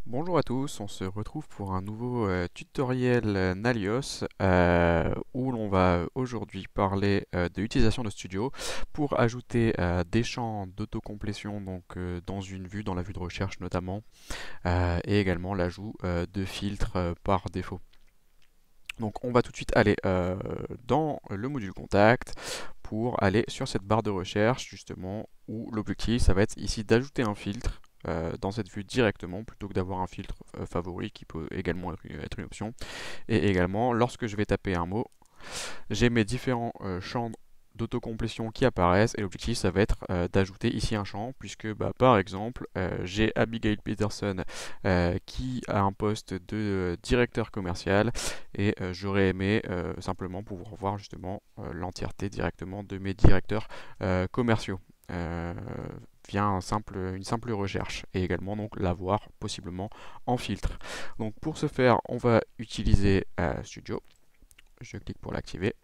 Bonjour à tous, on se retrouve pour un nouveau tutoriel Nalios où l'on va aujourd'hui parler de l'utilisation de Studio pour ajouter des champs d'autocomplétion dans une vue, dans la vue de recherche notamment, et également l'ajout de filtres par défaut. Donc on va tout de suite aller dans le module contact pour aller sur cette barre de recherche justement où l'objectif ça va être ici d'ajouter un filtre dans cette vue directement plutôt que d'avoir un filtre favori qui peut également être une option. Et également lorsque je vais taper un mot, j'ai mes différents champs d'autocomplétion qui apparaissent et l'objectif ça va être d'ajouter ici un champ puisque par exemple j'ai Abigail Peterson qui a un poste de directeur commercial et j'aurais aimé simplement pouvoir voir justement l'entièreté directement de mes directeurs commerciaux via une simple recherche et également donc l'avoir possiblement en filtre. Donc pour ce faire on va utiliser Studio, je clique pour l'activer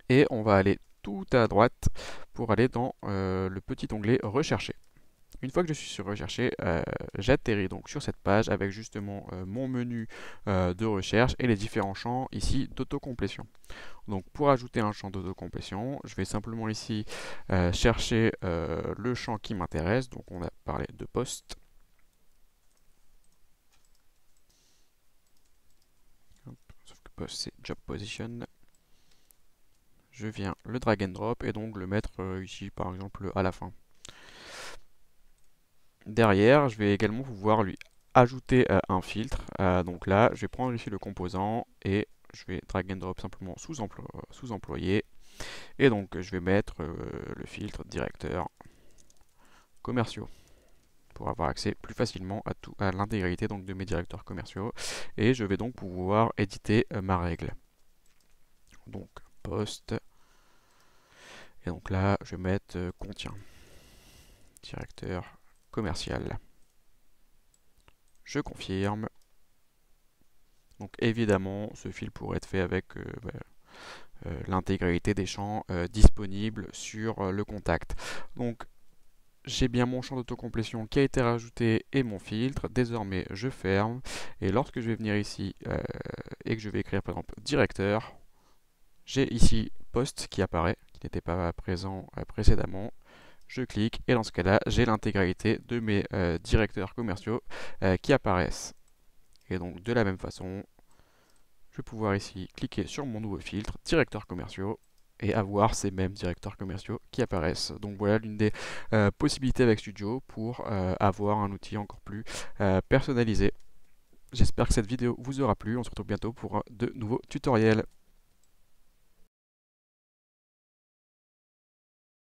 et on va aller tout à droite pour aller dans le petit onglet rechercher. Une fois que je suis sur rechercher, j'atterris donc sur cette page avec justement mon menu de recherche et les différents champs ici d'autocomplétion. Donc pour ajouter un champ d'autocomplétion, je vais simplement ici chercher le champ qui m'intéresse. Donc on a parlé de poste. Sauf que poste c'est job position. Je viens le drag and drop et donc le mettre ici par exemple à la fin. Derrière, je vais également pouvoir lui ajouter un filtre. Donc là, je vais prendre ici le composant et je vais drag and drop simplement sous-employé. Et donc, je vais mettre le filtre directeur commerciaux pour avoir accès plus facilement à l'intégralité donc de mes directeurs commerciaux. Et je vais donc pouvoir éditer ma règle. Donc, poste. Et donc là, je vais mettre contient directeur commercial. Je confirme. Donc évidemment, ce fil pourrait être fait avec l'intégralité des champs disponibles sur le contact. Donc j'ai bien mon champ d'autocomplétion qui a été rajouté et mon filtre. Désormais, je ferme. Et lorsque je vais venir ici et que je vais écrire par exemple directeur, j'ai ici poste qui apparaît, qui n'était pas présent précédemment. Je clique et dans ce cas-là, j'ai l'intégralité de mes directeurs commerciaux qui apparaissent. Et donc de la même façon, je vais pouvoir ici cliquer sur mon nouveau filtre, directeurs commerciaux, et avoir ces mêmes directeurs commerciaux qui apparaissent. Donc voilà l'une des possibilités avec Studio pour avoir un outil encore plus personnalisé. J'espère que cette vidéo vous aura plu. On se retrouve bientôt pour de nouveaux tutoriels.